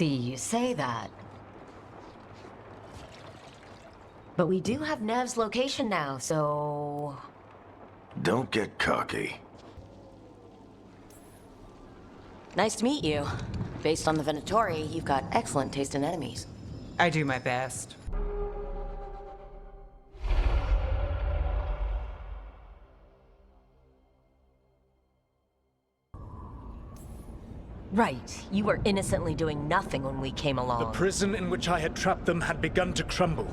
See, you say that. But we do have Nev's location now, so... Don't get cocky. Nice to meet you. Based on the Venatori, you've got excellent taste in enemies. I do my best. Right. You were innocently doing nothing when we came along. The prison in which I had trapped them had begun to crumble.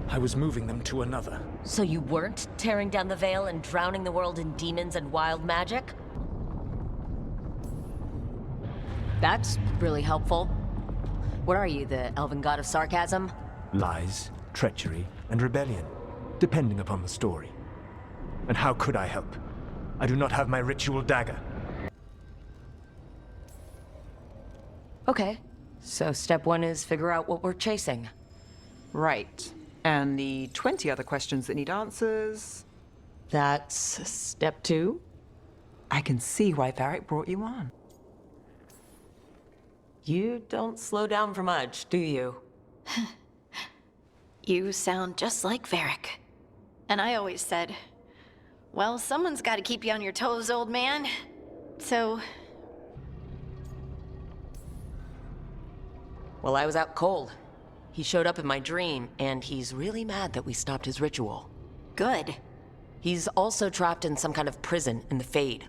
I was moving them to another. So you weren't tearing down the Veil and drowning the world in demons and wild magic? That's really helpful. What are you, the elven god of sarcasm? Lies, treachery, and rebellion, depending upon the story. And how could I help? I do not have my ritual dagger. Okay. So step one is figure out what we're chasing. Right. And the 20 other questions that need answers... That's step two? I can see why Varric brought you on. You don't slow down for much, do you? You sound just like Varric. And I always said, well, someone's got to keep you on your toes, old man. So... Well, I was out cold. He showed up in my dream, and he's really mad that we stopped his ritual. Good. He's also trapped in some kind of prison in the Fade.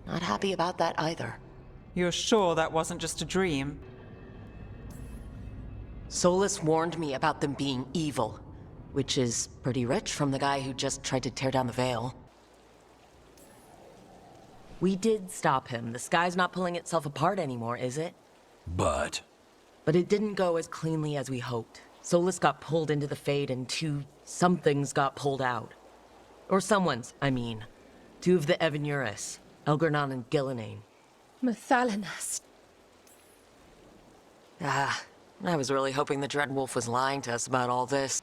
Not happy about that either. You're sure that wasn't just a dream? Solus warned me about them being evil, which is pretty rich from the guy who just tried to tear down the Veil. We did stop him. The sky's not pulling itself apart anymore, is it? But it didn't go as cleanly as we hoped. Solus got pulled into the Fade and two somethings got pulled out. Or someone's, I mean. Two of the Evanuris, Elgernon and Gillinane. Methalanas. Ah, I was really hoping the Dreadwolf was lying to us about all this.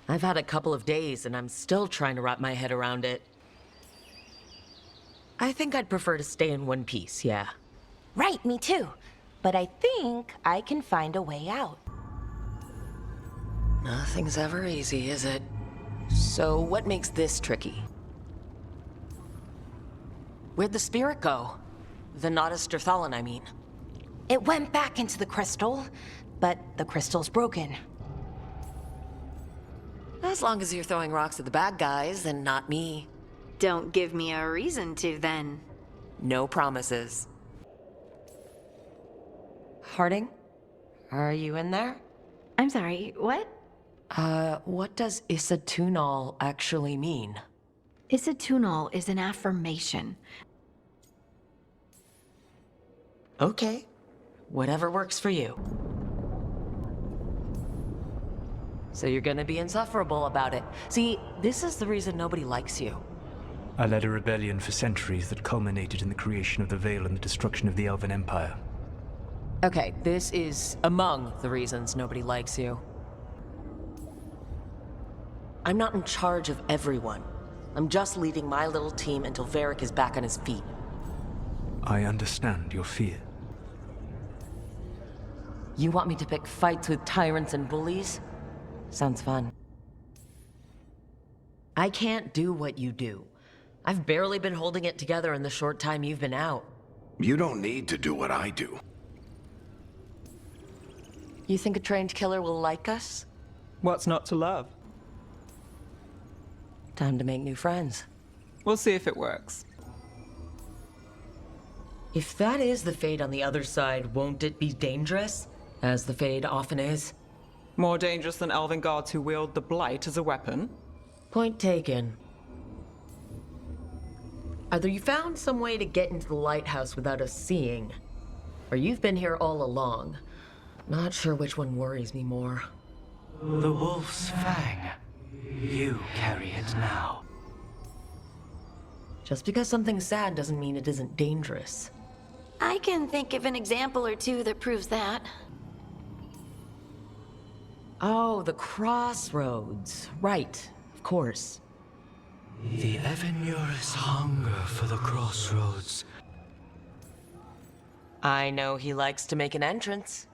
I've had a couple of days and I'm still trying to wrap my head around it. I think I'd prefer to stay in one piece, yeah. Right, me too. But I think I can find a way out. Nothing's ever easy, is it? So what makes this tricky? Where'd the spirit go? The Nodus Derthalon, I mean. It went back into the crystal, but the crystal's broken. As long as you're throwing rocks at the bad guys and not me. Don't give me a reason to, then. No promises. Harding? Are you in there? I'm sorry, what? What does Isatunal actually mean? Isatunal is an affirmation. Okay. Whatever works for you. So you're gonna be insufferable about it. See, this is the reason nobody likes you. I led a rebellion for centuries that culminated in the creation of the Veil and the destruction of the Elven Empire. Okay, this is among the reasons nobody likes you. I'm not in charge of everyone. I'm just leading my little team until Varric is back on his feet. I understand your fear. You want me to pick fights with tyrants and bullies? Sounds fun. I can't do what you do. I've barely been holding it together in the short time you've been out. You don't need to do what I do. You think a trained killer will like us? What's not to love? Time to make new friends. We'll see if it works. If that is the Fade on the other side, won't it be dangerous? As the Fade often is. More dangerous than elven guards who wield the Blight as a weapon? Point taken. Either you found some way to get into the lighthouse without us seeing, or you've been here all along. Not sure which one worries me more. the wolf's fang. You carry it now. Just because something's sad doesn't mean it isn't dangerous. I can think of an example or two that proves that. Oh, the crossroads. Right, of course. The 'Evanurus' hunger for the crossroads. I know he likes to make an entrance.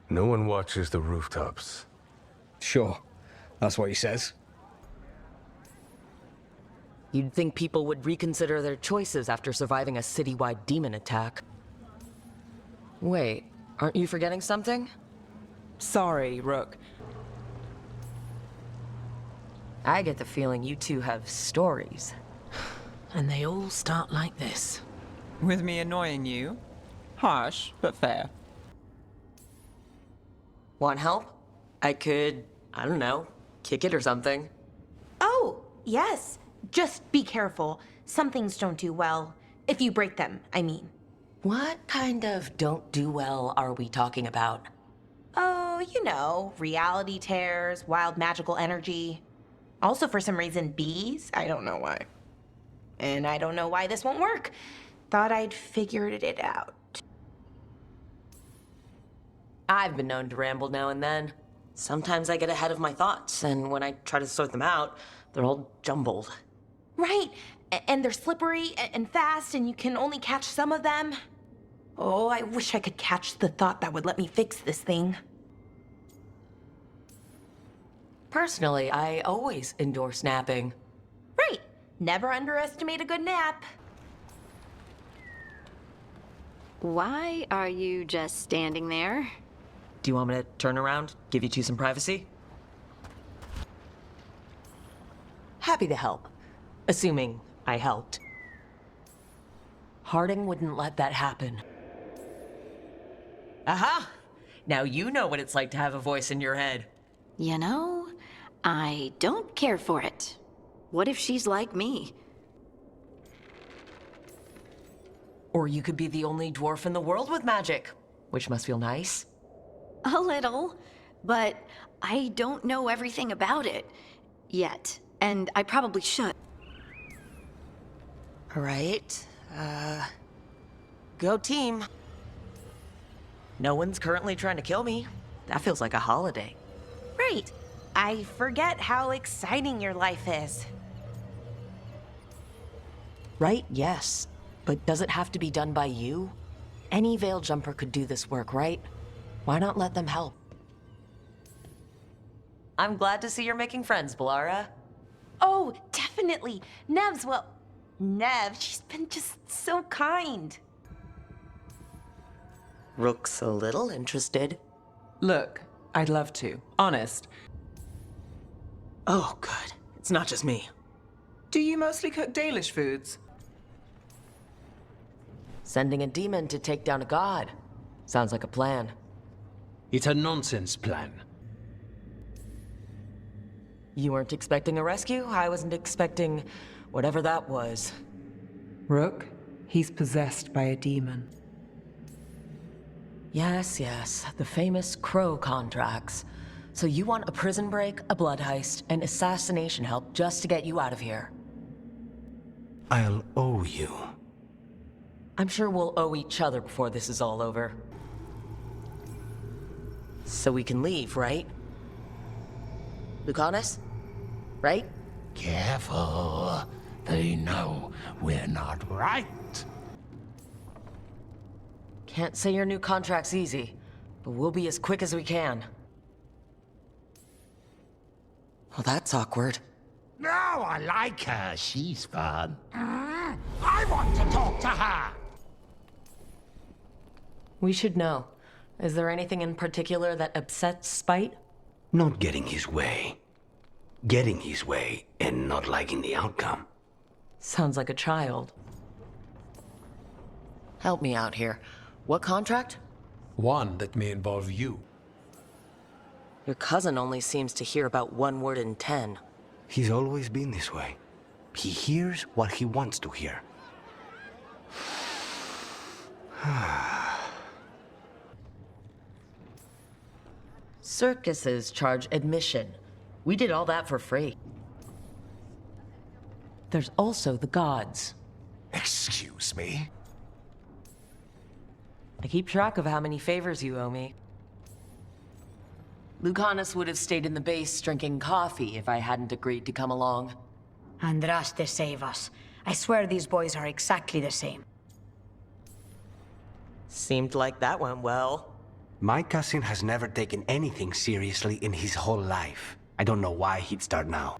No one watches the rooftops. Sure, that's what he says. You'd think people would reconsider their choices after surviving a citywide demon attack. Wait, aren't you forgetting something? Sorry, Rook. I get the feeling you two have stories. And they all start like this. With me annoying you? Harsh, but fair. Want help? I could, I don't know, kick it or something. Oh, yes. Just be careful. Some things don't do well. If you break them, I mean. What kind of don't do well are we talking about? Oh, you know, reality tears, wild magical energy. Also, for some reason, bees. I don't know why. And I don't know why this won't work. Thought I'd figured it out. I've been known to ramble now and then. Sometimes I get ahead of my thoughts, and when I try to sort them out, they're all jumbled. Right, and they're slippery and fast, and you can only catch some of them. Oh, I wish I could catch the thought that would let me fix this thing. Personally, I always endorse napping. Right, never underestimate a good nap. Why are you just standing there? Do you want me to turn around, give you two some privacy? Happy to help. Assuming I helped. Harding wouldn't let that happen. Aha! Now you know what it's like to have a voice in your head. You know, I don't care for it. What if she's like me? Or you could be the only dwarf in the world with magic, which must feel nice. A little, but I don't know everything about it yet, and I probably should. All right, go team. No one's currently trying to kill me. That feels like a holiday. Right, I forget how exciting your life is. Right, yes. But does it have to be done by you? Any veil jumper could do this work, right? Why not let them help? I'm glad to see you're making friends, Balara. Oh, definitely. Nev's, well, Nev, she's been just so kind. Rook's a little interested. Look, I'd love to. Honest. Oh, good. It's not just me. Do you mostly cook Dalish foods? Sending a demon to take down a god. Sounds like a plan. It's a nonsense plan. You weren't expecting a rescue? I wasn't expecting whatever that was. Rook, he's possessed by a demon. Yes, yes. The famous Crow contracts. So you want a prison break, a blood heist, and assassination help just to get you out of here. I'll owe you. I'm sure we'll owe each other before this is all over. So we can leave, right? Lucanis? Right? Careful. They know we're not right. Can't say your new contract's easy, but we'll be as quick as we can. Well, that's awkward. No, I like her. She's fun. I want to talk to her. We should know. Is there anything in particular that upsets Spite? Not getting his way. Getting his way and not liking the outcome. Sounds like a child. Help me out here. What contract? One that may involve you. Your cousin only seems to hear about one word in 10. He's always been this way. He hears what he wants to hear. Circuses charge admission. We did all that for free. There's also the gods. Excuse me? I keep track of how many favors you owe me. Lucanis would have stayed in the base drinking coffee if I hadn't agreed to come along. Andraste save us. I swear these boys are exactly the same. Seemed like that went well. My cousin has never taken anything seriously in his whole life. I don't know why he'd start now.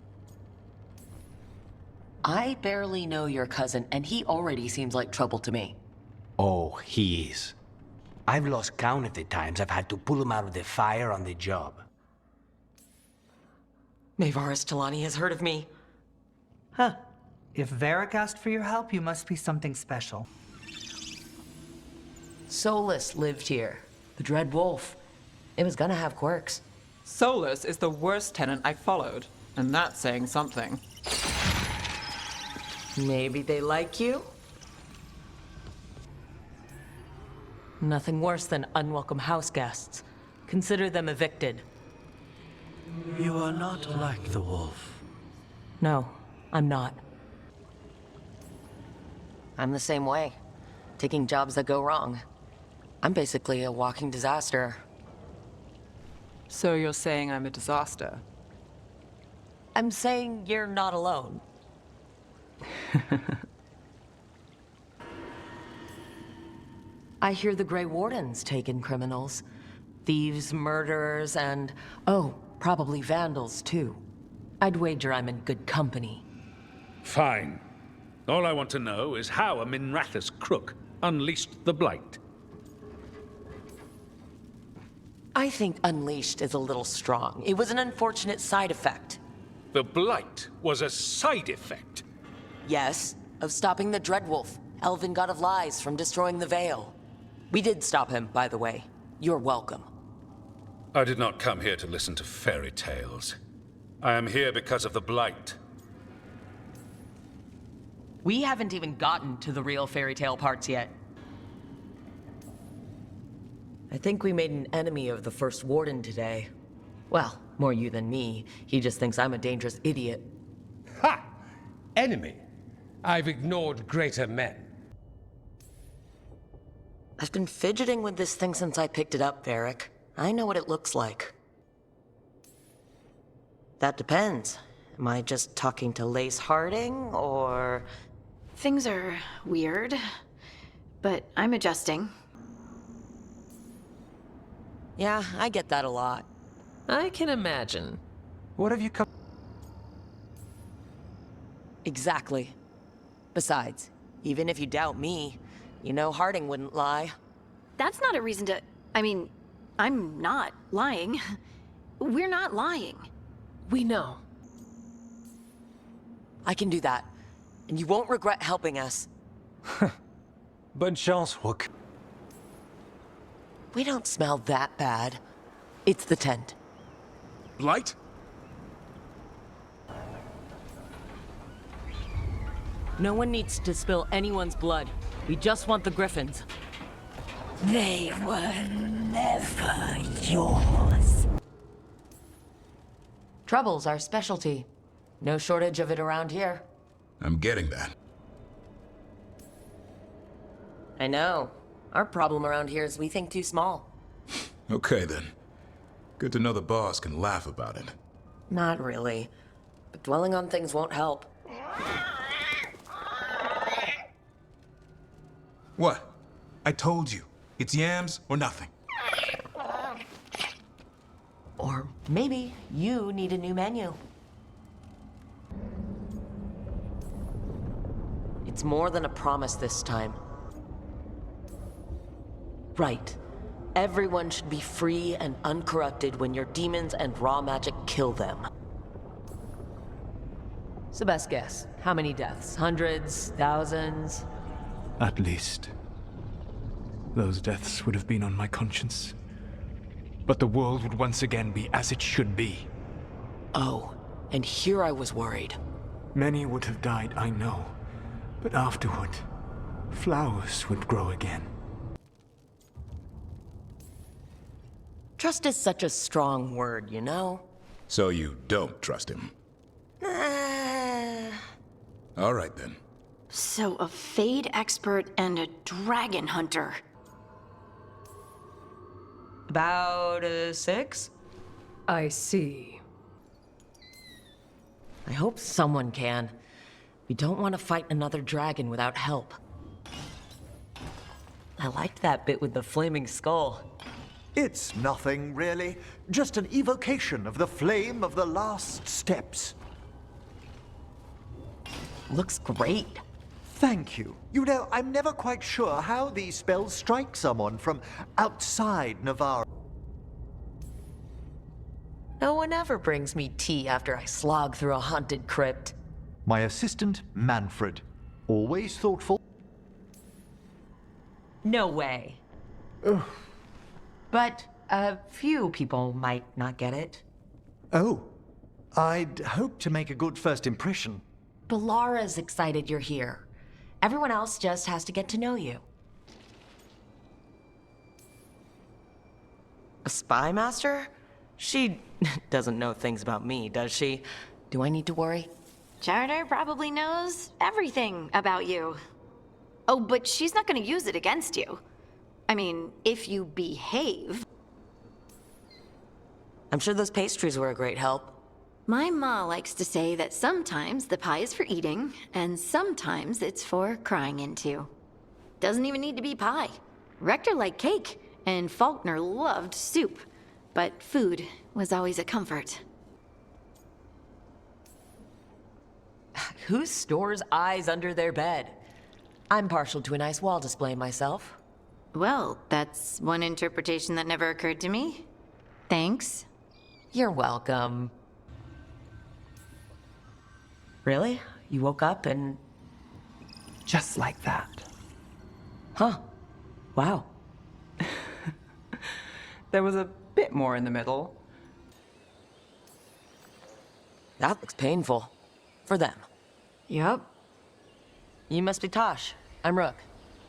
I barely know your cousin, and he already seems like trouble to me. Oh, he is. I've lost count of the times I've had to pull him out of the fire on the job. Mayvaris Talani has heard of me. Huh. If Varric asked for your help, you must be something special. Solus lived here. The Dread Wolf. It was gonna have quirks. Solus is the worst tenant I followed, and that's saying something. Maybe they like you? Nothing worse than unwelcome house guests. Consider them evicted. You are not like the wolf. No, I'm not. I'm the same way. Taking jobs that go wrong. I'm basically a walking disaster. So you're saying I'm a disaster? I'm saying you're not alone. I hear the Grey Wardens take in criminals. Thieves, murderers, and, oh, probably vandals, too. I'd wager I'm in good company. Fine. All I want to know is how a Minrathous crook unleashed the Blight. I think unleashed is a little strong. It was an unfortunate side effect. The Blight was a side effect. Yes, of stopping the Dreadwolf, elven god of lies, from destroying the Veil. We did stop him, by the way. You're welcome. I did not come here to listen to fairy tales. I am here because of the Blight. We haven't even gotten to the real fairy tale parts yet. I think we made an enemy of the first Warden today. Well, more you than me. He just thinks I'm a dangerous idiot. Ha! Enemy? I've ignored greater men. I've been fidgeting with this thing since I picked it up, Varric. I know what it looks like. That depends. Am I just talking to Lace Harding, or... Things are weird, but I'm adjusting. Yeah, I get that a lot. I can imagine. What have you come... Exactly. Besides, even if you doubt me, you know Harding wouldn't lie. That's not a reason to... I mean, I'm not lying. We're not lying. We know. I can do that. And you won't regret helping us. Bonne chance, Rook. We don't smell that bad. It's the tent. Blight? No one needs to spill anyone's blood. We just want the Griffins. They were never yours. Trouble's our specialty. No shortage of it around here. I'm getting that. I know. Our problem around here is we think too small. Okay then. Good to know the boss can laugh about it. Not really. But dwelling on things won't help. What? I told you. It's yams or nothing. Or maybe you need a new menu. It's more than a promise this time. Right. Everyone should be free and uncorrupted when your demons and raw magic kill them. So best guess, how many deaths? Hundreds? Thousands? At least. Those deaths would have been on my conscience. But the world would once again be as it should be. Oh, and here I was worried. Many would have died, I know. But afterward, flowers would grow again. Trust is such a strong word, you know? So you don't trust him? All right then. So a Fade expert and a dragon hunter. About 6? I see. I hope someone can. We don't want to fight another dragon without help. I liked that bit with the flaming skull. It's nothing, really. Just an evocation of the flame of the last steps. Looks great. Thank you. You know, I'm never quite sure how these spells strike someone from outside Navarre. No one ever brings me tea after I slog through a haunted crypt. My assistant, Manfred. Always thoughtful. No way. Ugh. But a few people might not get it. Oh, I'd hope to make a good first impression. Ballara's excited you're here. Everyone else just has to get to know you. A spy master? She doesn't know things about me, does she? Do I need to worry? Charter probably knows everything about you. Oh, but she's not gonna use it against you. I mean, if you behave. I'm sure those pastries were a great help. My ma likes to say that sometimes the pie is for eating, and sometimes it's for crying into. Doesn't even need to be pie. Rector liked cake, and Faulkner loved soup. But food was always a comfort. Who stores eyes under their bed? I'm partial to a nice wall display myself. Well, that's one interpretation that never occurred to me. Thanks. You're welcome. Really? You woke up and... Just like that. Huh. Wow. There was a bit more in the middle. That looks painful. For them. Yup. You must be Tosh. I'm Rook.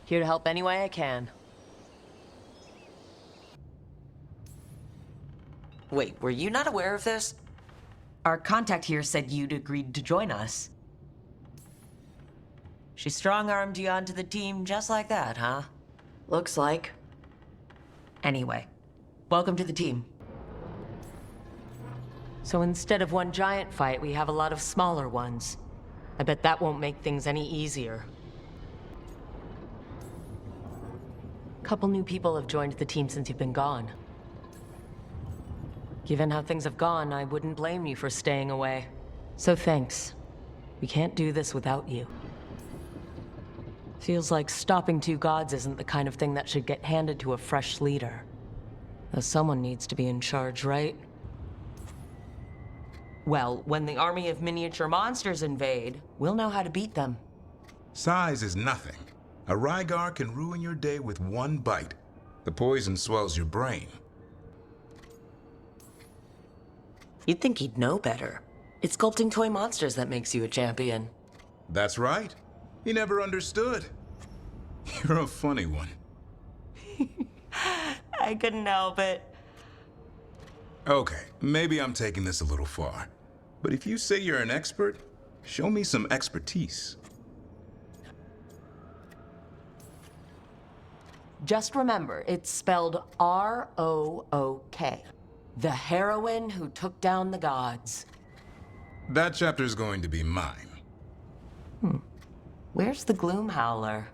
Here to help any way I can. Wait, were you not aware of this? Our contact here said you'd agreed to join us. She strong-armed you onto the team just like that, huh? Looks like. Anyway, welcome to the team. So instead of one giant fight, we have a lot of smaller ones. I bet that won't make things any easier. Couple new people have joined the team since you've been gone. Given how things have gone, I wouldn't blame you for staying away. So thanks. We can't do this without you. Feels like stopping two gods isn't the kind of thing that should get handed to a fresh leader. Though someone needs to be in charge, right? Well, when the army of miniature monsters invade, we'll know how to beat them. Size is nothing. A Rygar can ruin your day with one bite. The poison swells your brain. You'd think he'd know better. It's sculpting toy monsters that makes you a champion. That's right. He never understood. You're a funny one. I couldn't help it. Okay, maybe I'm taking this a little far. But if you say you're an expert, show me some expertise. Just remember, it's spelled R-O-O-K. The heroine who took down the gods. That chapter's going to be mine. Where's the Gloom Howler?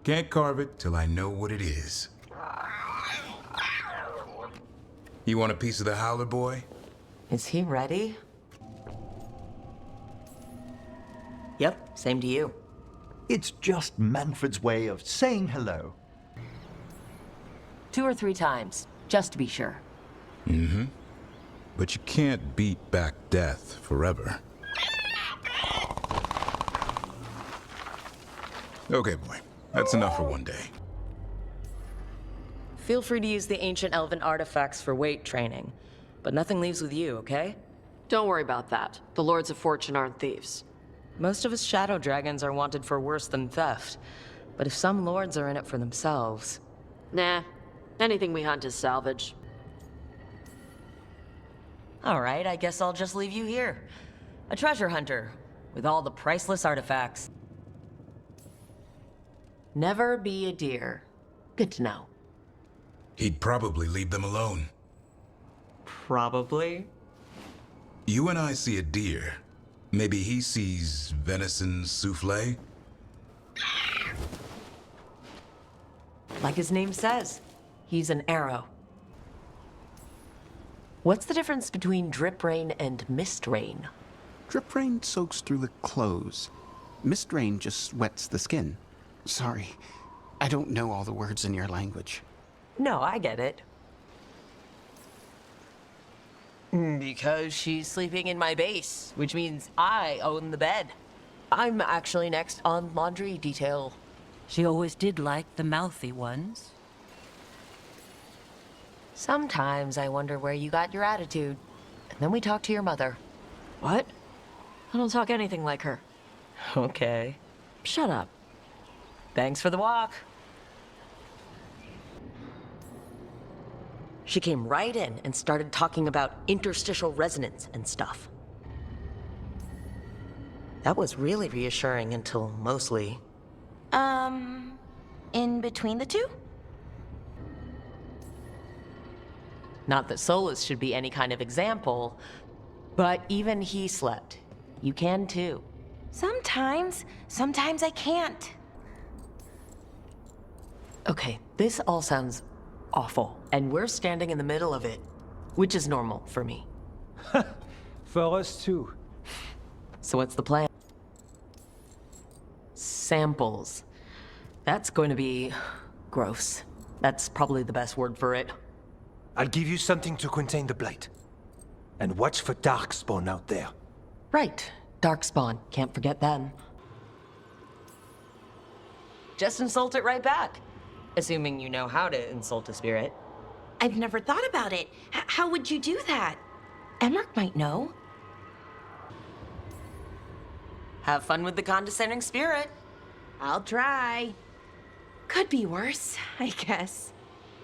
Can't carve it till I know what it is. You want a piece of the Howler, boy? Is he ready? Yep, same to you. It's just Manfred's way of saying hello. 2 or 3 times, just to be sure. Mm-hmm. But you can't beat back death forever. Okay, boy. That's enough for one day. Feel free to use the ancient elven artifacts for weight training, but nothing leaves with you, okay? Don't worry about that. The Lords of Fortune aren't thieves. Most of us shadow dragons are wanted for worse than theft, but if some lords are in it for themselves... Nah. Anything we hunt is salvage. Alright, I guess I'll just leave you here. A treasure hunter, with all the priceless artifacts. Never be a deer. Good to know. He'd probably leave them alone. Probably. You and I see a deer. Maybe he sees venison souffle? Like his name says, he's an arrow. What's the difference between drip rain and mist rain? Drip rain soaks through the clothes. Mist rain just wets the skin. Sorry, I don't know all the words in your language. No, I get it. Because she's sleeping in my base, which means I own the bed. I'm actually next on laundry detail. She always did like the mouthy ones. Sometimes I wonder where you got your attitude. And then we talk to your mother. What? I don't talk anything like her. Okay. Shut up. Thanks for the walk. She came right in and started talking about interstitial resonance and stuff. That was really reassuring until mostly... In between the two? Not that Solus should be any kind of example, but even he slept. You can too. Sometimes I can't. Okay, this all sounds awful, and we're standing in the middle of it, which is normal for me. For us too. So what's the plan? Samples. That's going to be gross. That's probably the best word for it. I'll give you something to contain the blight. And watch for darkspawn out there. Right. Darkspawn. Can't forget them. Just insult it right back. Assuming you know how to insult a spirit. I've never thought about it. How would you do that? Emmerich might know. Have fun with the condescending spirit. I'll try. Could be worse, I guess.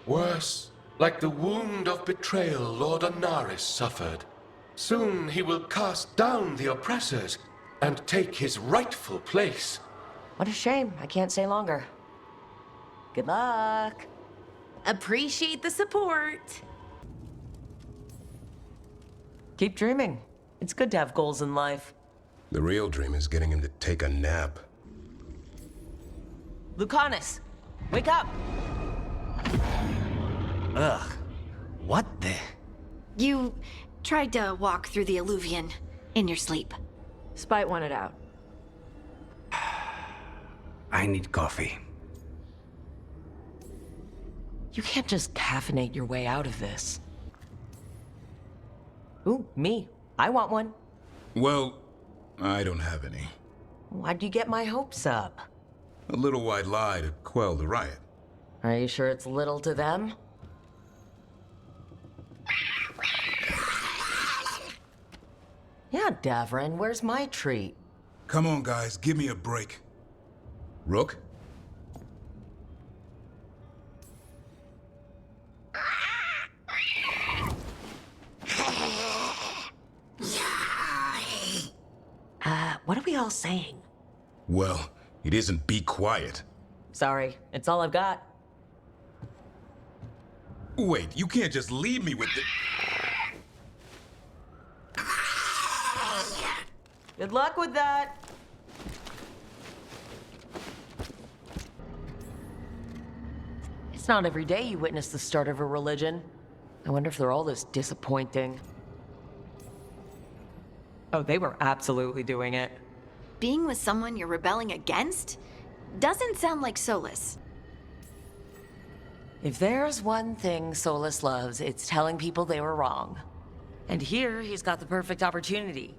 Worse, like the wound of betrayal Lord Anaris suffered. Soon he will cast down the oppressors and take his rightful place. What a shame. I can't stay longer. Good luck. Appreciate the support. Keep dreaming. It's good to have goals in life. The real dream is getting him to take a nap. Lucanis, wake up! Ugh. What the? You tried to walk through the Alluvion in your sleep. Spite wanted out. I need coffee. You can't just caffeinate your way out of this. Ooh, me. I want one. Well, I don't have any. Why'd you get my hopes up? A little white lie to quell the riot. Are you sure it's little to them? Yeah, Davrin, where's my treat? Come on, guys, give me a break. Rook? What are we all saying? Well, it isn't be quiet. Sorry, it's all I've got. Wait, you can't just leave me with the... Good luck with that. It's not every day you witness the start of a religion. I wonder if they're all this disappointing. Oh, they were absolutely doing it. Being with someone you're rebelling against doesn't sound like Solus. If there's one thing Solus loves, it's telling people they were wrong. And here, he's got the perfect opportunity.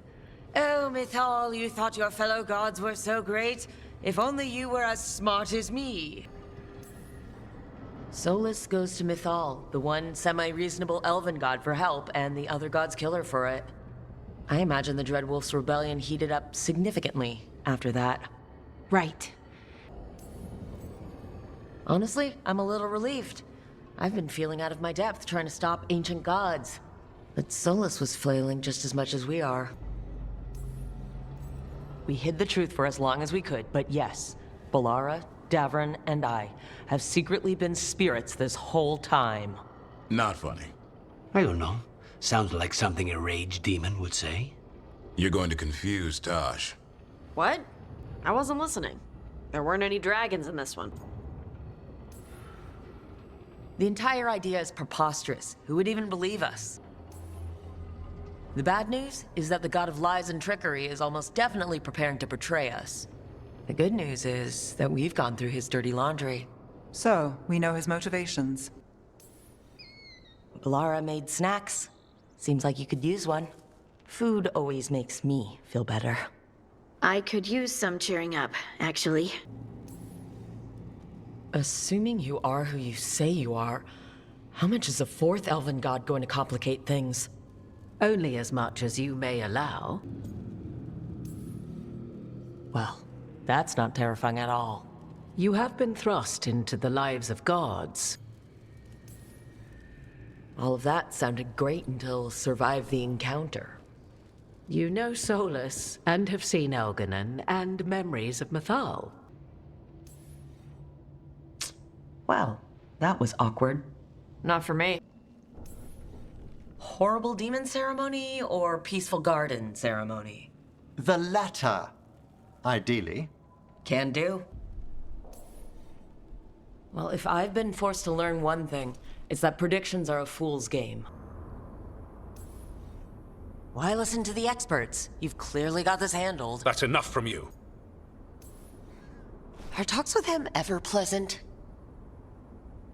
Oh, Mythal, you thought your fellow gods were so great. If only you were as smart as me. Solus goes to Mythal, the one semi-reasonable elven god, for help, and the other god's killer for it. I imagine the Dreadwolf's rebellion heated up significantly after that. Right. Honestly, I'm a little relieved. I've been feeling out of my depth trying to stop ancient gods. But Solus was flailing just as much as we are. We hid the truth for as long as we could, but yes, Balara, Davrin, and I have secretly been spirits this whole time. Not funny. I don't know. Sounds like something a rage demon would say. You're going to confuse Tosh. What? I wasn't listening. There weren't any dragons in this one. The entire idea is preposterous. Who would even believe us? The bad news is that the god of lies and trickery is almost definitely preparing to betray us. The good news is that we've gone through his dirty laundry. So, we know his motivations. Galara made snacks. Seems like you could use one. Food always makes me feel better. I could use some cheering up, actually. Assuming you are who you say you are, how much is a fourth elven god going to complicate things? Only as much as you may allow. Well, that's not terrifying at all. You have been thrust into the lives of gods. All of that sounded great until survive the encounter. You know Solus, and have seen Elganon, and memories of Mathal. Well, that was awkward. Not for me. Horrible demon ceremony or peaceful garden ceremony? The latter, ideally. Can do. Well, if I've been forced to learn one thing, it's that predictions are a fool's game. Why listen to the experts? You've clearly got this handled. That's enough from you. Are talks with him ever pleasant?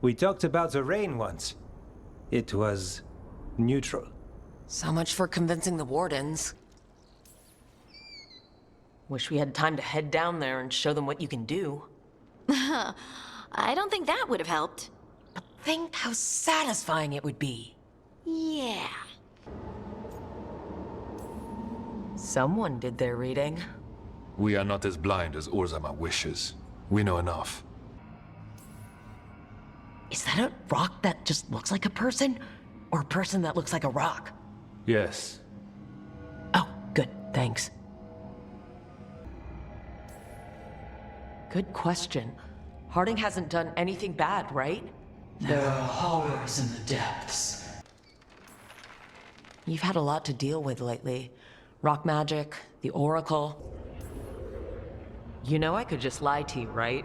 We talked about the rain once. It was neutral. So much for convincing the Wardens. Wish we had time to head down there and show them what you can do. I don't think that would have helped. But think how satisfying it would be. Yeah. Someone did their reading. We are not as blind as Orzama wishes. We know enough. Is that a rock that just looks like a person? Or a person that looks like a rock? Yes. Oh, good, thanks. Good question. Harding hasn't done anything bad, right? There are horrors in the depths. You've had a lot to deal with lately. Rock magic, the Oracle. You know I could just lie to you, right?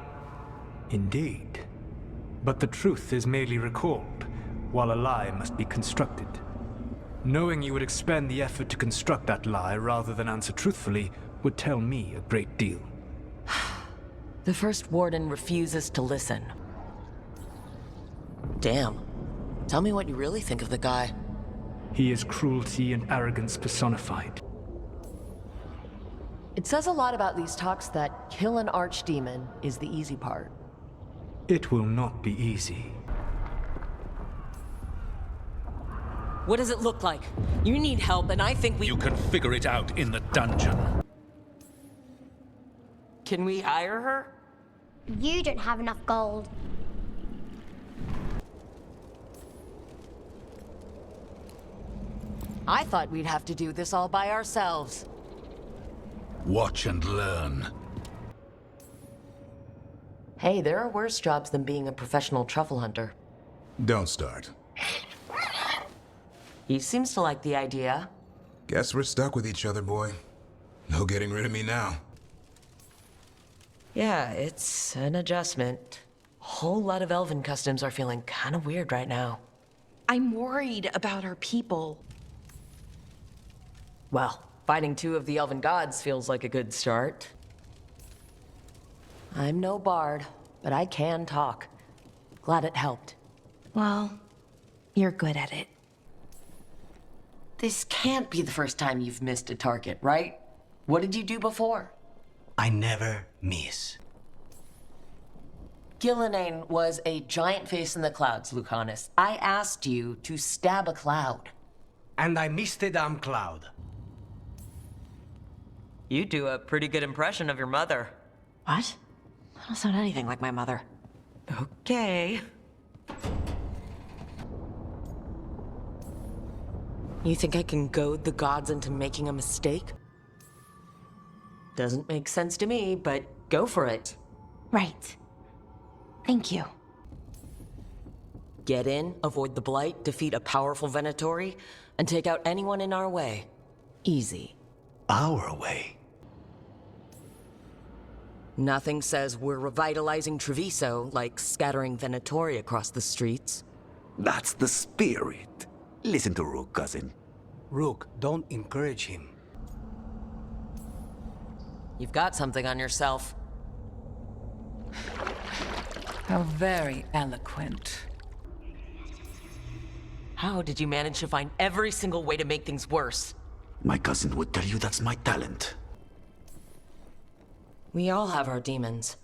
Indeed. But the truth is merely recalled, while a lie must be constructed. Knowing you would expend the effort to construct that lie rather than answer truthfully would tell me a great deal. The first warden refuses to listen. Damn. Tell me what you really think of the guy. He is cruelty and arrogance personified. It says a lot about these talks that kill an archdemon is the easy part. It will not be easy. What does it look like? You need help, and I think we— You can figure it out in the dungeon. Can we hire her? You don't have enough gold. I thought we'd have to do this all by ourselves. Watch and learn. Hey, there are worse jobs than being a professional truffle hunter. Don't start. He seems to like the idea. Guess we're stuck with each other, boy. No getting rid of me now. Yeah, it's an adjustment. Whole lot of elven customs are feeling kind of weird right now. I'm worried about our people. Well, fighting two of the elven gods feels like a good start. I'm no bard, but I can talk. Glad it helped. Well, you're good at it. This can't be the first time you've missed a target, right? What did you do before? I never miss. Gillenane was a giant face in the clouds, Lucanis. I asked you to stab a cloud. And I missed the damn cloud. You do a pretty good impression of your mother. What? I don't sound anything like my mother. Okay. You think I can goad the gods into making a mistake? Doesn't make sense to me, but go for it. Right. Thank you. Get in, avoid the blight, defeat a powerful Venatori, and take out anyone in our way. Easy. Our way? Nothing says we're revitalizing Treviso like scattering Venatori across the streets. That's the spirit. Listen to Rook, cousin. Rook, don't encourage him. You've got something on yourself. How very eloquent. How did you manage to find every single way to make things worse? My cousin would tell you that's my talent. We all have our demons.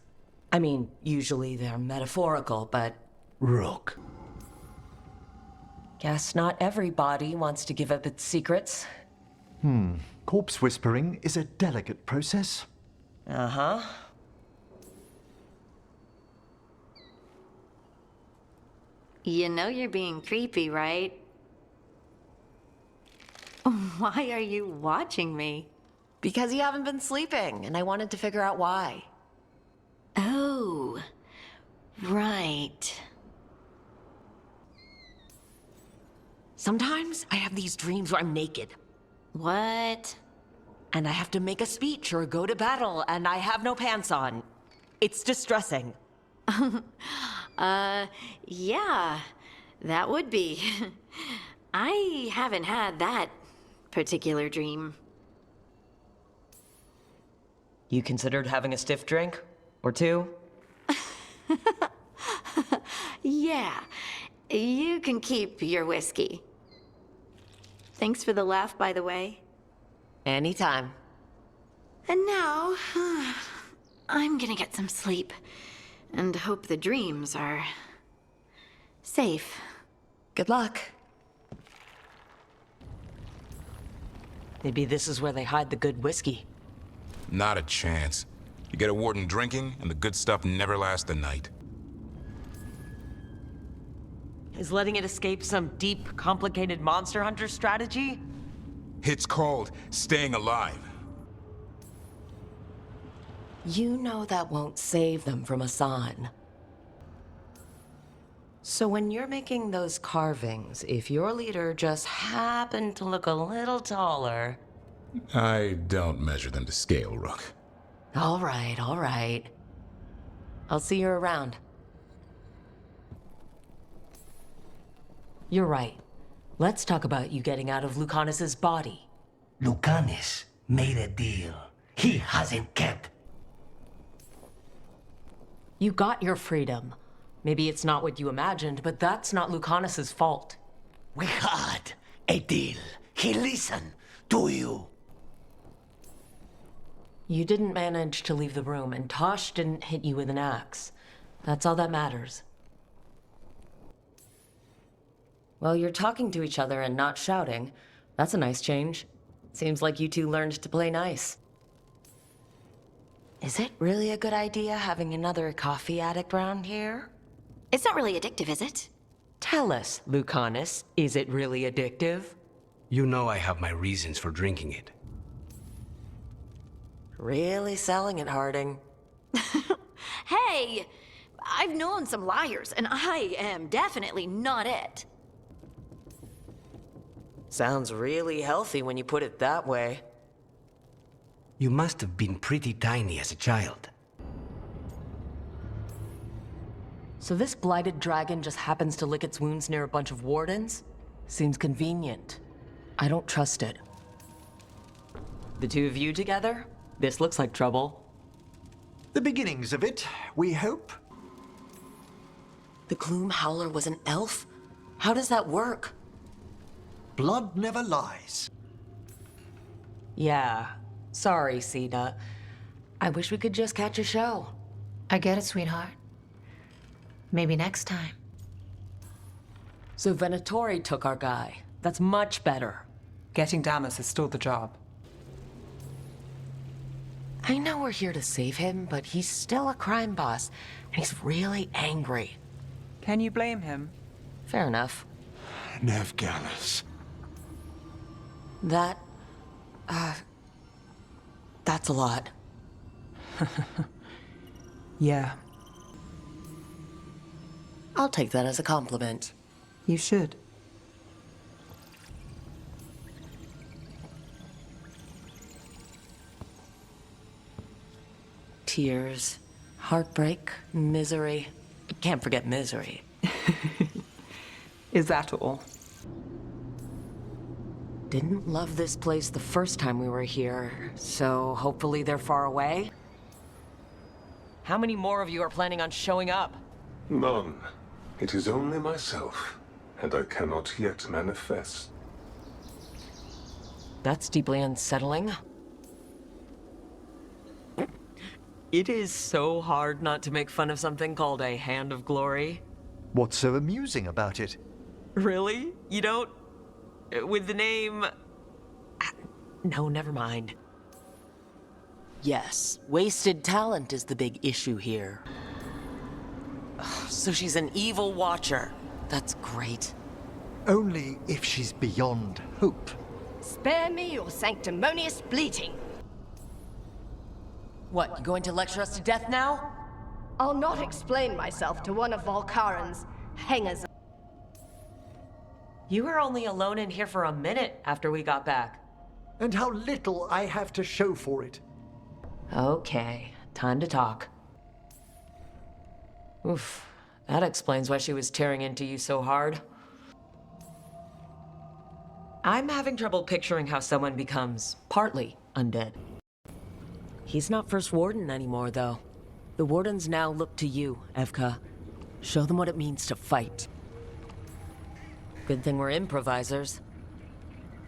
I mean, usually they're metaphorical, but... Rook. Guess not everybody wants to give up its secrets. Corpse whispering is a delicate process. Uh-huh. You know you're being creepy, right? Why are you watching me? Because you haven't been sleeping, and I wanted to figure out why. Oh, right. Sometimes I have these dreams where I'm naked. What? And I have to make a speech or go to battle, and I have no pants on. It's distressing. Yeah, that would be. I haven't had that particular dream. You considered having a stiff drink? Or two? Yeah, you can keep your whiskey. Thanks for the laugh, by the way. Anytime. And now, I'm gonna get some sleep. And hope the dreams are safe. Good luck. Maybe this is where they hide the good whiskey. Not a chance. You get a warden drinking, and the good stuff never lasts a night. Is letting it escape some deep, complicated monster hunter strategy? It's called staying alive. You know that won't save them from Asan. So when you're making those carvings, if your leader just happened to look a little taller... I don't measure them to scale, Rook. All right, all right. I'll see you around. You're right. Let's talk about you getting out of Lucanis's body. Lucanis made a deal he hasn't kept. You got your freedom. Maybe it's not what you imagined, but that's not Lucanis's fault. We had a deal. He listened to you. You didn't manage to leave the room, and Tosh didn't hit you with an axe. That's all that matters. Well, you're talking to each other and not shouting. That's a nice change. Seems like you two learned to play nice. Is it really a good idea having another coffee addict round here? It's not really addictive, is it? Tell us, Lucanis, is it really addictive? You know I have my reasons for drinking it. Really selling it, Harding. Hey! I've known some liars, and I am definitely not it. Sounds really healthy when you put it that way. You must have been pretty tiny as a child. So this blighted dragon just happens to lick its wounds near a bunch of Wardens? Seems convenient. I don't trust it. The two of you together? This looks like trouble. The beginnings of it, we hope. The Gloom Howler was an elf? How does that work? Blood never lies. Yeah. Sorry, Sina. I wish we could just catch a show. I get it, sweetheart. Maybe next time. So Venatori took our guy. That's much better. Getting Damas is still the job. I know we're here to save him, but he's still a crime boss, and he's really angry. Can you blame him? Fair enough. Nevgalis. That's a lot. Yeah. I'll take that as a compliment. You should. Tears, heartbreak, misery. Can't forget misery. Is that all? Didn't love this place the first time we were here, so hopefully they're far away? How many more of you are planning on showing up? None. It is only myself, and I cannot yet manifest. That's deeply unsettling. It is so hard not to make fun of something called a Hand of Glory. What's so amusing about it? Really? You don't? With the name... No, never mind. Yes, wasted talent is the big issue here. So she's an evil watcher. That's great. Only if she's beyond hope. Spare me your sanctimonious bleating. What, you going to lecture us to death now? I'll not explain myself to one of Volkaran's hangers. You were only alone in here for a minute after we got back. And how little I have to show for it. Okay, time to talk. Oof, that explains why she was tearing into you so hard. I'm having trouble picturing how someone becomes partly undead. He's not First Warden anymore, though. The Wardens now look to you, Evka. Show them what it means to fight. Good thing we're improvisers.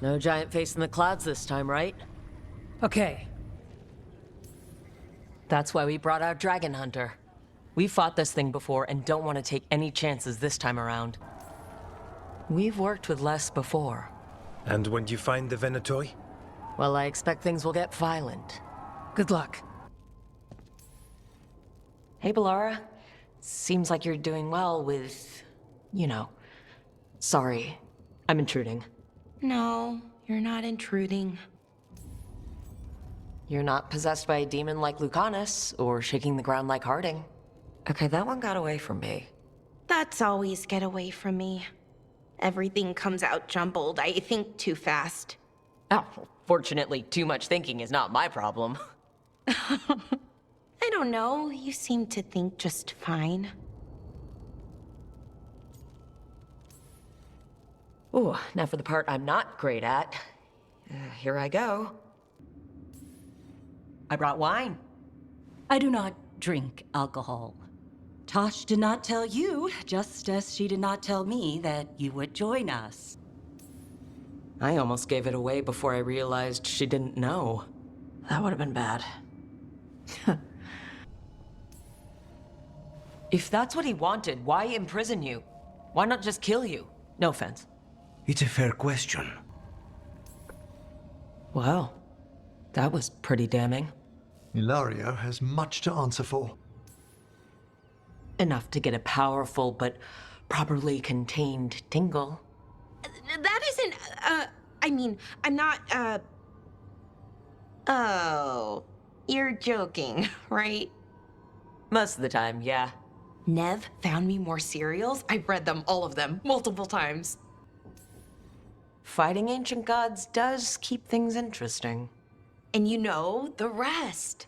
No giant face in the clouds this time, right? Okay. That's why we brought our Dragon Hunter. We fought this thing before and don't want to take any chances this time around. We've worked with less before. And when do you find the Venatori? Well, I expect things will get violent. Good luck. Hey, Bellara. Seems like you're doing well with, you know. Sorry, I'm intruding. No, you're not intruding. You're not possessed by a demon like Lucanis, or shaking the ground like Harding. Okay, that one got away from me. That's always get away from me. Everything comes out jumbled. I think too fast. Oh, fortunately, too much thinking is not my problem. I don't know. You seem to think just fine. Ooh, now for the part I'm not great at. Here I go. I brought wine. I do not drink alcohol. Tosh did not tell you, just as she did not tell me that you would join us. I almost gave it away before I realized she didn't know. That would have been bad. If that's what he wanted, why imprison you? Why not just kill you? No offense. It's a fair question. Wow. That was pretty damning. Ilario has much to answer for. Enough to get a powerful but properly contained tingle. That isn't, I mean, I'm not, Oh, you're joking, right? Most of the time, yeah. Nev found me more cereals. I've read them, all of them, multiple times. Fighting ancient gods does keep things interesting. And you know the rest.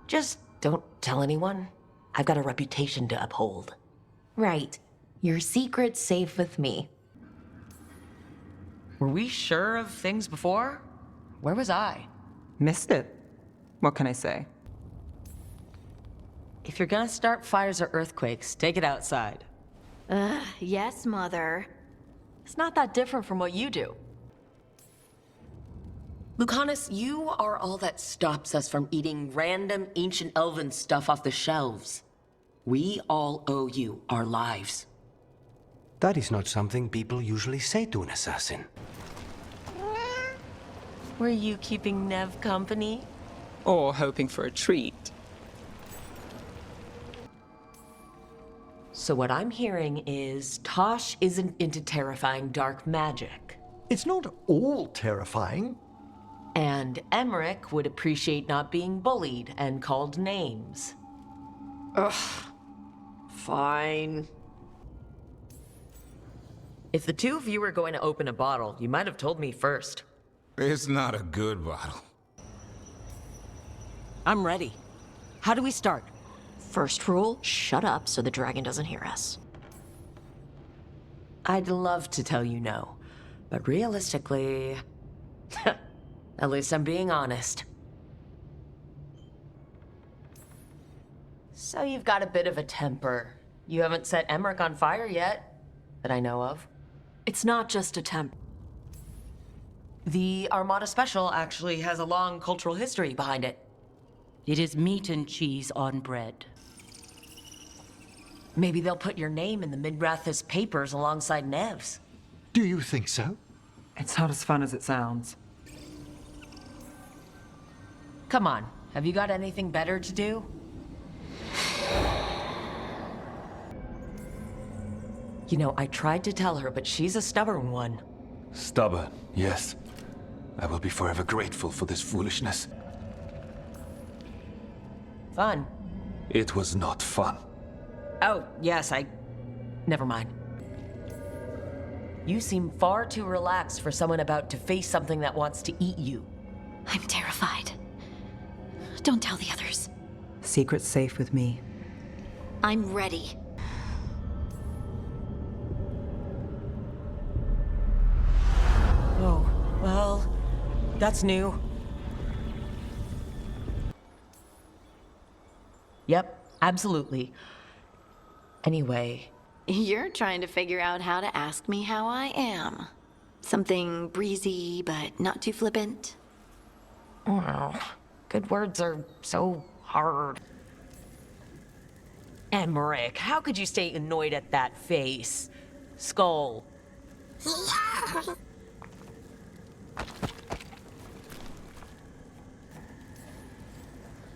Just don't tell anyone. I've got a reputation to uphold. Right. Your secret's safe with me. Were we sure of things before? Where was I? Missed it. What can I say? If you're gonna start fires or earthquakes, take it outside. Yes, Mother. It's not that different from what you do. Lucanis, you are all that stops us from eating random ancient elven stuff off the shelves. We all owe you our lives. That is not something people usually say to an assassin. Were you keeping Nev company? Or hoping for a treat. So what I'm hearing is Tosh isn't into terrifying dark magic. It's not all terrifying. And Emmerich would appreciate not being bullied and called names. Ugh. Fine. If the two of you were going to open a bottle, you might have told me first. It's not a good bottle. I'm ready. How do we start? First rule, shut up so the dragon doesn't hear us. I'd love to tell you no, but realistically, at least I'm being honest. So you've got a bit of a temper. You haven't set Emmerich on fire yet, that I know of. It's not just a temper. The Armada Special actually has a long cultural history behind it. It is meat and cheese on bread. Maybe they'll put your name in the Midrathis papers alongside Nev's. Do you think so? It's not as fun as it sounds. Come on, have you got anything better to do? You know, I tried to tell her, but she's a stubborn one. Stubborn, yes. I will be forever grateful for this foolishness. Fun. It was not fun. Oh, yes, never mind. You seem far too relaxed for someone about to face something that wants to eat you. I'm terrified. Don't tell the others. Secret's safe with me. I'm ready. Oh, well, that's new. Yep, absolutely. Anyway. You're trying to figure out how to ask me how I am. Something breezy, but not too flippant. Oh, good words are so hard. Emmerich, how could you stay annoyed at that face? Skull.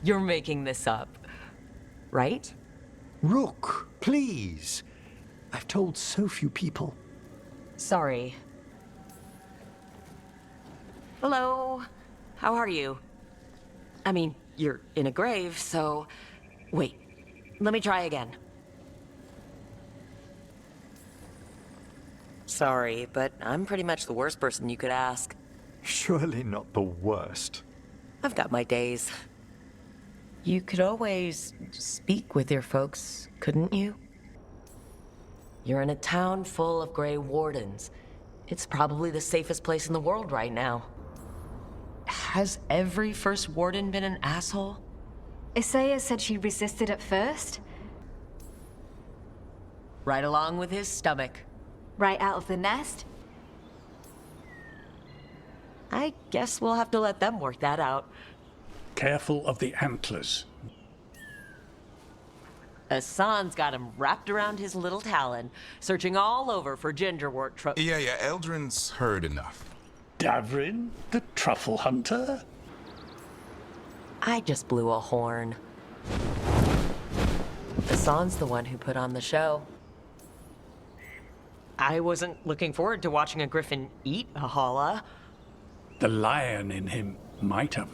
You're making this up, right? Rook, please. I've told so few people. Sorry. Hello. How are you? I mean, you're in a grave, so... Wait. Let me try again. Sorry, but I'm pretty much the worst person you could ask. Surely not the worst. I've got my days. You could always speak with your folks, couldn't you? You're in a town full of gray wardens. It's probably the safest place in the world right now. Has every first warden been an asshole? Isaiah said she resisted at first. Right along with his stomach. Right out of the nest? I guess we'll have to let them work that out. Careful of the antlers. Hassan's got him wrapped around his little talon, searching all over for gingerwort Yeah, Eldrin's heard enough. Davrin, the truffle hunter? I just blew a horn. Hassan's the one who put on the show. I wasn't looking forward to watching a griffin eat a holla. The lion in him might have.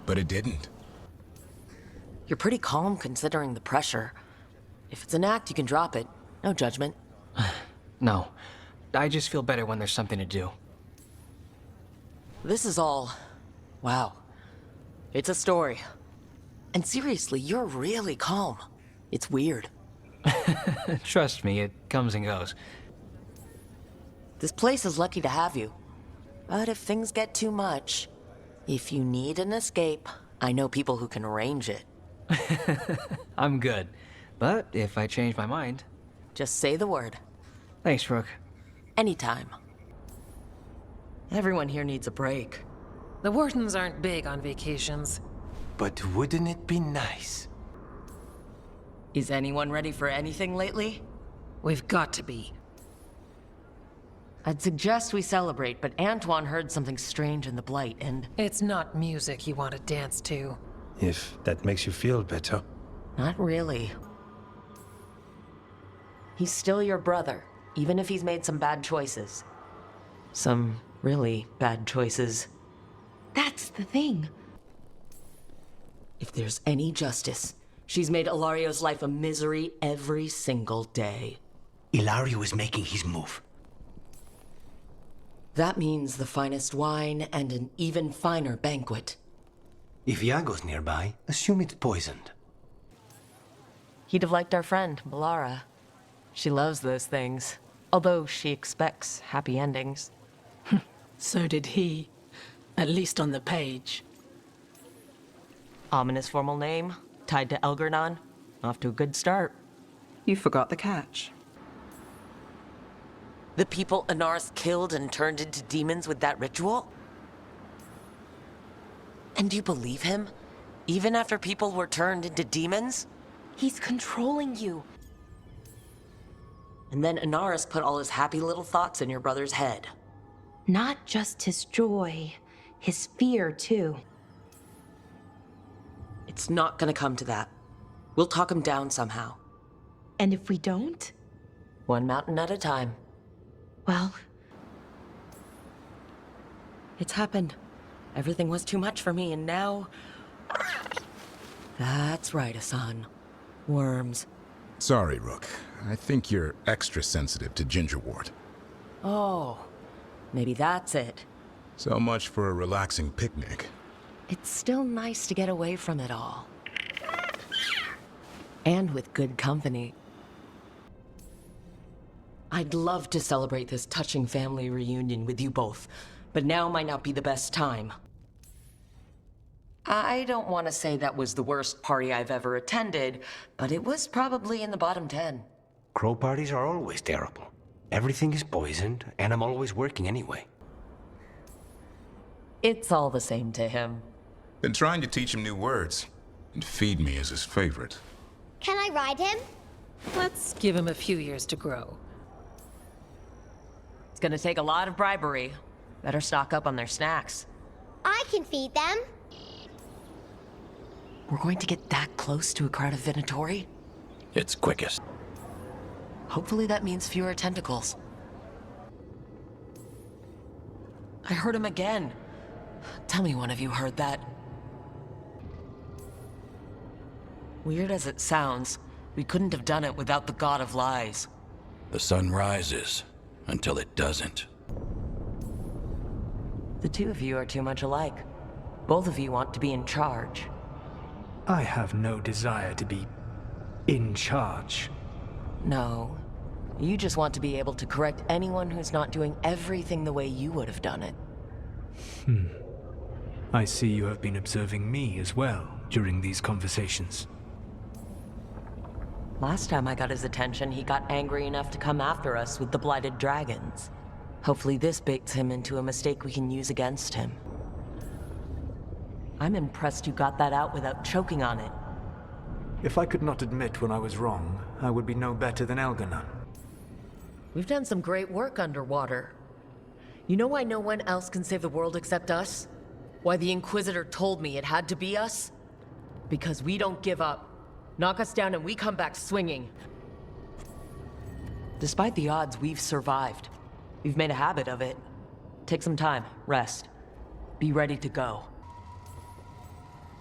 But it didn't. You're pretty calm considering the pressure. If it's an act, you can drop it. No judgment. No. I just feel better when there's something to do. This is all... wow. It's a story. And seriously, you're really calm. It's weird. Trust me, it comes and goes. This place is lucky to have you. But if things get too much, if you need an escape, I know people who can arrange it. I'm good. But if I change my mind... Just say the word. Thanks, Rook. Anytime. Everyone here needs a break. The Wardens aren't big on vacations. But wouldn't it be nice? Is anyone ready for anything lately? We've got to be. I'd suggest we celebrate, but Antoine heard something strange in the Blight, and... It's not music you want to dance to. If that makes you feel better. Not really. He's still your brother, even if he's made some bad choices. Some really bad choices. That's the thing. If there's any justice, she's made Ilario's life a misery every single day. Ilario is making his move. That means the finest wine and an even finer banquet. If Iago's nearby, assume it's poisoned. He'd have liked our friend, Melara. She loves those things. Although she expects happy endings. So did he. At least on the page. Ominous formal name, tied to Elgernon. Off to a good start. You forgot the catch. The people Anaris killed and turned into demons with that ritual? And you believe him? Even after people were turned into demons? He's controlling you. And then Anaris put all his happy little thoughts in your brother's head. Not just his joy, his fear, too. It's not gonna come to that. We'll talk him down somehow. And if we don't? One mountain at a time. Well, it's happened. Everything was too much for me, and now... That's right, Asan. Worms. Sorry, Rook. I think you're extra sensitive to gingerwort. Oh, maybe that's it. So much for a relaxing picnic. It's still nice to get away from it all. And with good company. I'd love to celebrate this touching family reunion with you both, but now might not be the best time. I don't want to say that was the worst party I've ever attended, but it was probably in the bottom 10. Crow parties are always terrible. Everything is poisoned, and I'm always working anyway. It's all the same to him. Been trying to teach him new words, and feed me is his favorite. Can I ride him? Let's give him a few years to grow. It's gonna take a lot of bribery. Better stock up on their snacks. I can feed them. We're going to get that close to a crowd of Venatori? It's quickest. Hopefully that means fewer tentacles. I heard him again. Tell me one of you heard that. Weird as it sounds, we couldn't have done it without the God of Lies. The sun rises until it doesn't. The two of you are too much alike. Both of you want to be in charge. I have no desire to be in charge. No. You just want to be able to correct anyone who's not doing everything the way you would have done it. I see you have been observing me as well during these conversations. Last time I got his attention, he got angry enough to come after us with the blighted dragons. Hopefully this baits him into a mistake we can use against him. I'm impressed you got that out without choking on it. If I could not admit when I was wrong, I would be no better than Elgernon. We've done some great work underwater. You know why no one else can save the world except us? Why the Inquisitor told me it had to be us? Because we don't give up. Knock us down and we come back swinging. Despite the odds, we've survived. We've made a habit of it. Take some time, rest. Be ready to go.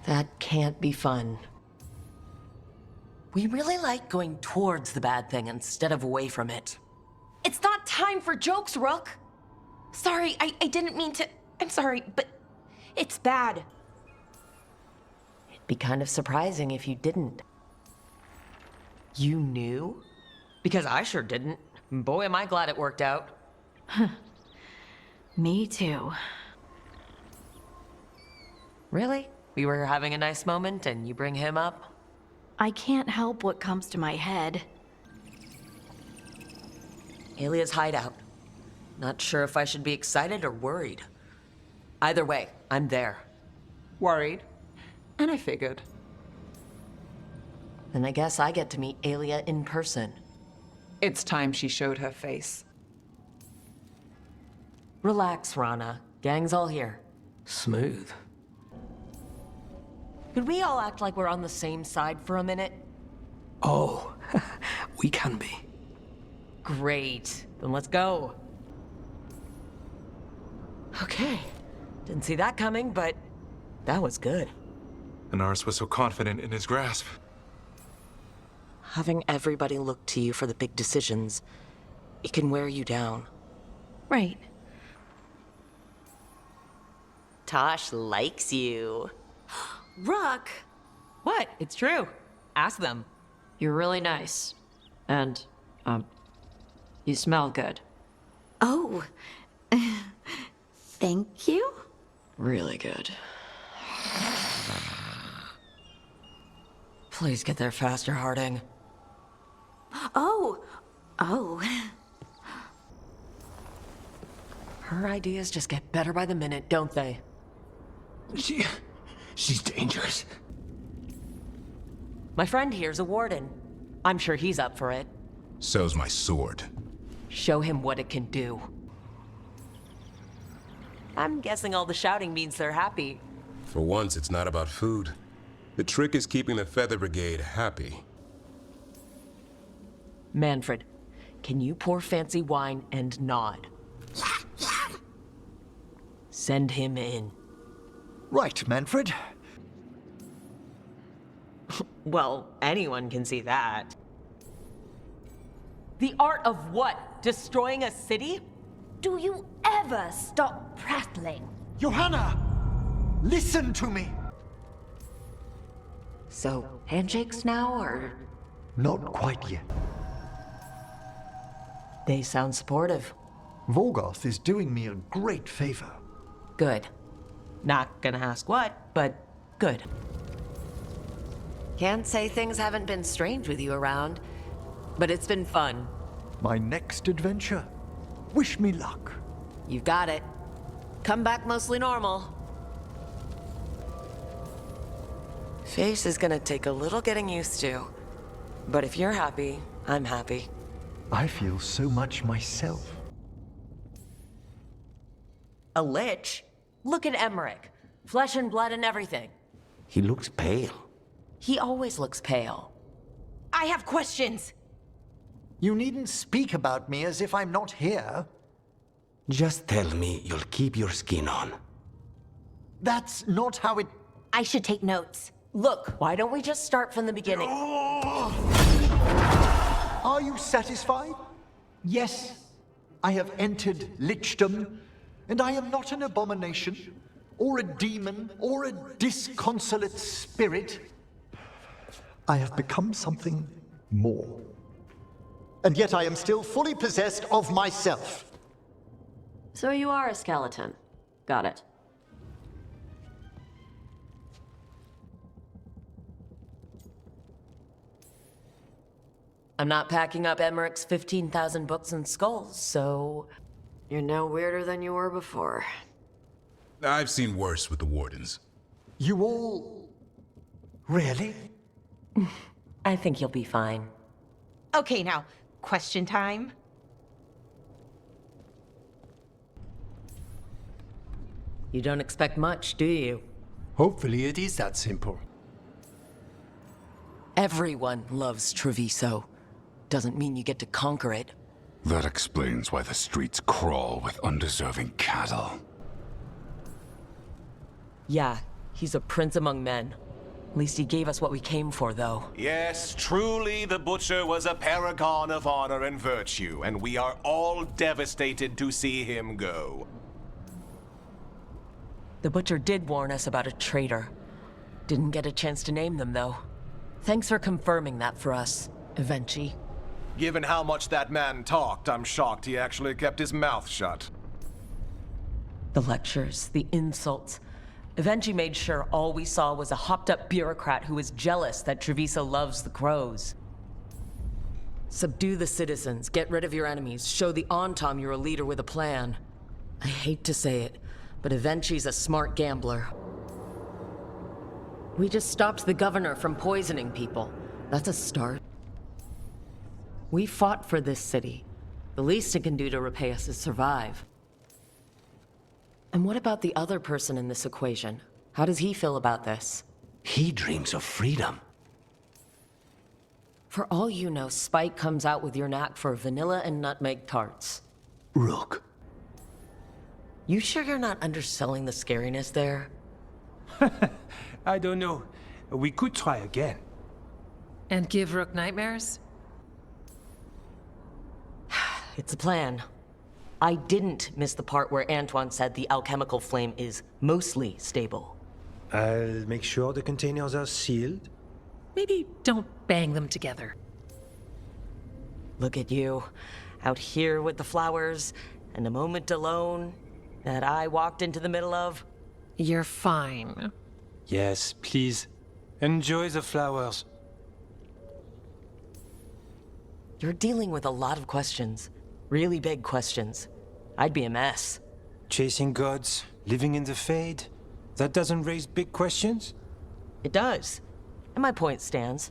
That can't be fun. We really like going towards the bad thing instead of away from it. it's not time for jokes, Rook. Sorry, I didn't mean to. I'm sorry, but it's bad. It'd be kind of surprising if you didn't. You knew? Because I sure didn't. Boy, am I glad it worked out. Me too. Really? We were having a nice moment and you bring him up? I can't help what comes to my head. Alia's hideout. Not sure if I should be excited or worried. Either way, I'm there. Worried. And I figured. Then I guess I get to meet Alia in person. It's time she showed her face. Relax, Rana. Gang's all here. Smooth. Could we all act like we're on the same side for a minute? Oh, we can be. Great. Then let's go. Okay. Didn't see that coming, but that was good. Anaris was so confident in his grasp. Having everybody look to you for the big decisions, it can wear you down. Right. Tosh likes you. Rook! What? It's true. Ask them. You're really nice. And, You smell good. Oh. Thank you? Really good. Please get there faster, Harding. Oh. Oh. Her ideas just get better by the minute, don't they? She's dangerous. My friend here's a warden. I'm sure he's up for it. So's my sword. Show him what it can do. I'm guessing all the shouting means they're happy. For once, it's not about food. The trick is keeping the Feather Brigade happy. Manfred, can you pour fancy wine and nod? Send him in. Right, Manfred. Well, anyone can see that. The art of what? Destroying a city? Do you ever stop prattling? Johanna! Listen to me! So, handshakes now, or? Not quite yet. They sound supportive. Veilguard is doing me a great favor. Good. Not gonna ask what, but good. Can't say things haven't been strange with you around, but it's been fun. My next adventure. Wish me luck. You've got it. Come back mostly normal. Face is gonna take a little getting used to. But if you're happy, I'm happy. I feel so much myself. A lich? Look at Emmerich. Flesh and blood and everything. He looks pale. He always looks pale. I have questions. You needn't speak about me as if I'm not here. Just tell me you'll keep your skin on. That's not how it... I should take notes. Look, why don't we just start from the beginning? Are you satisfied? Yes, I have entered lichdom, and I am not an abomination, or a demon, or a disconsolate spirit. I have become something more. And yet I am still fully possessed of myself. So you are a skeleton. Got it. I'm not packing up Emmerich's 15,000 books and skulls, so... You're no weirder than you were before. I've seen worse with the Wardens. You all... Really? I think you'll be fine. Okay, now, question time. You don't expect much, do you? Hopefully it is that simple. Everyone loves Treviso. Doesn't mean you get to conquer it. That explains why the streets crawl with undeserving cattle. Yeah, he's a prince among men. At least he gave us what we came for, though. Yes, truly the Butcher was a paragon of honor and virtue, and we are all devastated to see him go. The Butcher did warn us about a traitor. Didn't get a chance to name them, though. Thanks for confirming that for us, Evenchi. Given how much that man talked, I'm shocked he actually kept his mouth shut. The lectures, the insults. Evenchi made sure all we saw was a hopped-up bureaucrat who was jealous that Treviso loves the crows. Subdue the citizens, get rid of your enemies, show the Ontom you're a leader with a plan. I hate to say it, but Evenchi's a smart gambler. We just stopped the governor from poisoning people. That's a start. We fought for this city. The least it can do to repay us is survive. And what about the other person in this equation? How does he feel about this? He dreams of freedom. For all you know, Spike comes out with your knack for vanilla and nutmeg tarts. Rook. You sure you're not underselling the scariness there? I don't know. We could try again. And give Rook nightmares? It's a plan. I didn't miss the part where Antoine said the alchemical flame is mostly stable. I'll make sure the containers are sealed. Maybe don't bang them together. Look at you, out here with the flowers, and a moment alone that I walked into the middle of. You're fine. Yes, please. Enjoy the flowers. You're dealing with a lot of questions. Really big questions. I'd be a mess. Chasing gods, living in the Fade, that doesn't raise big questions? It does. And my point stands.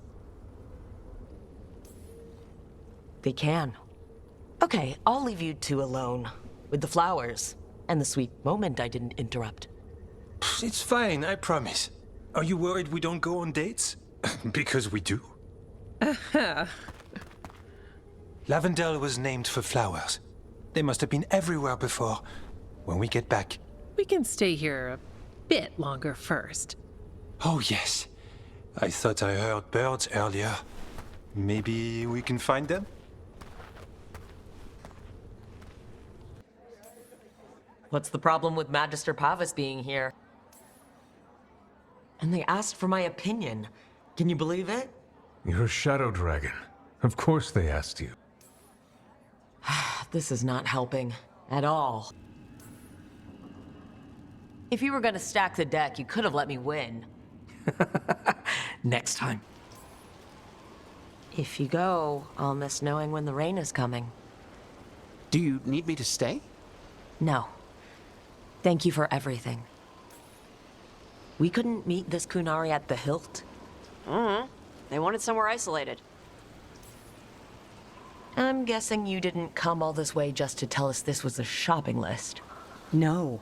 They can. Okay, I'll leave you two alone. With the flowers. And the sweet moment I didn't interrupt. It's fine, I promise. Are you worried we don't go on dates? Because we do. Lavendel was named for flowers. They must have been everywhere before. When we get back. We can stay here a bit longer first. Oh, yes. I thought I heard birds earlier. Maybe we can find them? What's the problem with Magister Pavis being here? And they asked for my opinion. Can you believe it? You're a shadow dragon. Of course they asked you. This is not helping. At all. If you were gonna stack the deck, you could have let me win. Next time. If you go, I'll miss knowing when the rain is coming. Do you need me to stay? No. Thank you for everything. We couldn't meet this Kunari at the hilt? They wanted somewhere isolated. I'm guessing you didn't come all this way just to tell us this was a shopping list. No.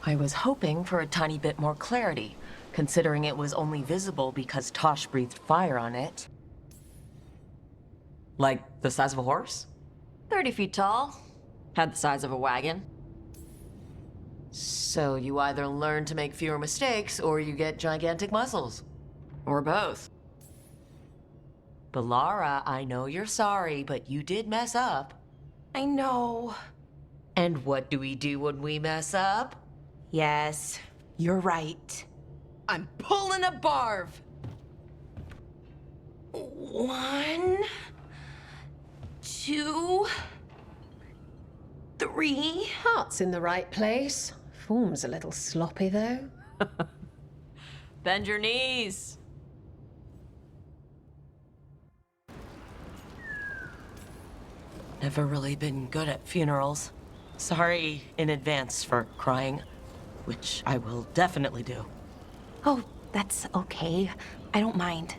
I was hoping for a tiny bit more clarity, considering it was only visible because Tosh breathed fire on it. Like the size of a horse? 30 feet tall. Had the size of a wagon. So you either learn to make fewer mistakes, or you get gigantic muscles. Or both. Balara, I know you're sorry, but you did mess up. I know. And what do we do when we mess up? Yes, you're right. I'm pulling a barv! 1, 2, 3. Heart's in the right place. Form's a little sloppy, though. Bend your knees. Never really been good at funerals. Sorry in advance for crying, which I will definitely do. Oh, that's okay. I don't mind.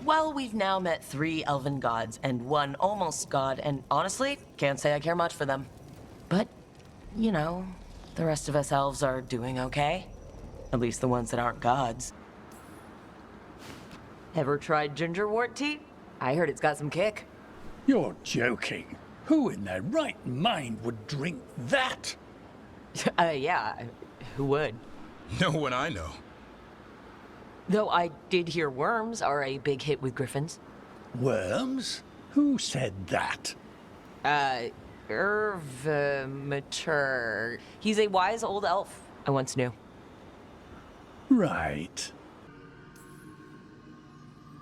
Well, we've now met 3 elven gods and 1 almost god, and honestly, can't say I care much for them. But, you know, the rest of us elves are doing okay. At least the ones that aren't gods. Ever tried gingerwort tea? I heard it's got some kick. You're joking. Who in their right mind would drink that? Yeah, who would? No one I know. Though I did hear worms are a big hit with griffins. Worms? Who said that? Mature. He's a wise old elf I once knew. Right.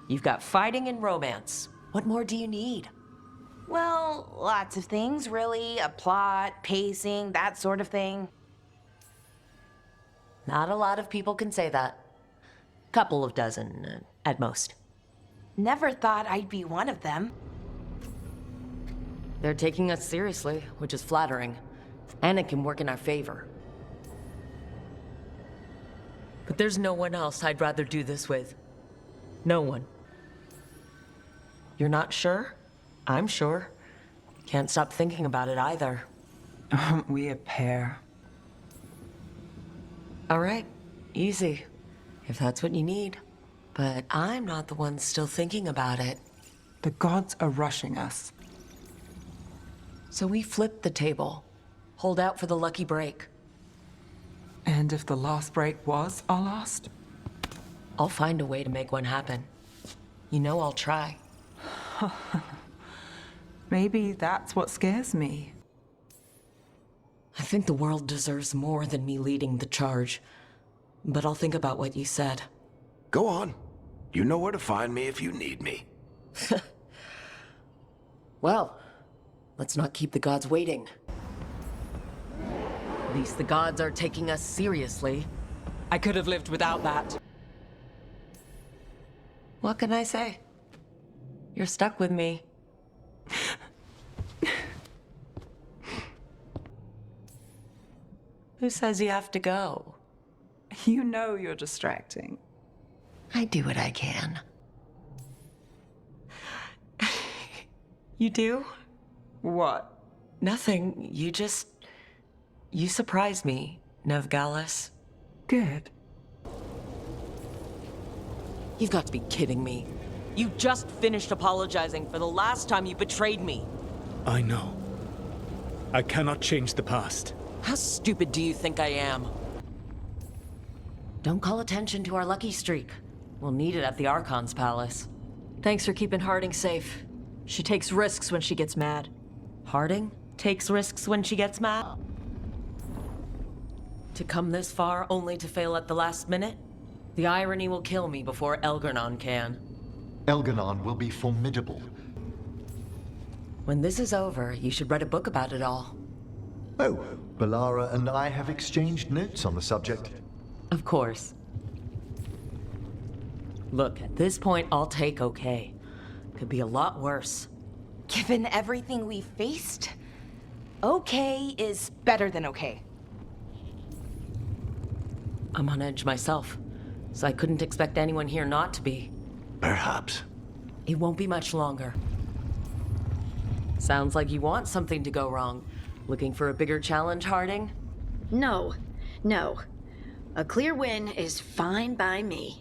You've got fighting and romance. What more do you need? Well, lots of things, really. A plot, pacing, that sort of thing. Not a lot of people can say that. Couple of dozen, at most. Never thought I'd be one of them. They're taking us seriously, which is flattering. And it can work in our favor. But there's no one else I'd rather do this with. No one. You're not sure? I'm sure. Can't stop thinking about it either. Aren't we a pair? All right, easy. If that's what you need. But I'm not the one still thinking about it. The gods are rushing us. So we flip the table. Hold out for the lucky break. And if the last break was our last? I'll find a way to make one happen. You know I'll try. Maybe that's what scares me. I think the world deserves more than me leading the charge. But I'll think about what you said. Go on. You know where to find me if you need me. Well, let's not keep the gods waiting. At least the gods are taking us seriously. I could have lived without that. What can I say? You're stuck with me. Who says you have to go? You know you're distracting. I do what I can. You do? What? Nothing. You surprised me, Nevgalis. Good. You've got to be kidding me. You just finished apologizing for the last time you betrayed me. I know. I cannot change the past. How stupid do you think I am? Don't call attention to our lucky streak. We'll need it at the Archon's palace. Thanks for keeping Harding safe. She takes risks when she gets mad. Harding takes risks when she gets mad? To come this far only to fail at the last minute? The irony will kill me before Elgernon can. Elgernon will be formidable. When this is over, you should write a book about it all. Oh, Balara and I have exchanged notes on the subject. Of course. Look, at this point, I'll take okay. Could be a lot worse. Given everything we faced, okay is better than okay. I'm on edge myself, so I couldn't expect anyone here not to be. Perhaps. It won't be much longer. Sounds like you want something to go wrong. Looking for a bigger challenge, Harding? No. A clear win is fine by me.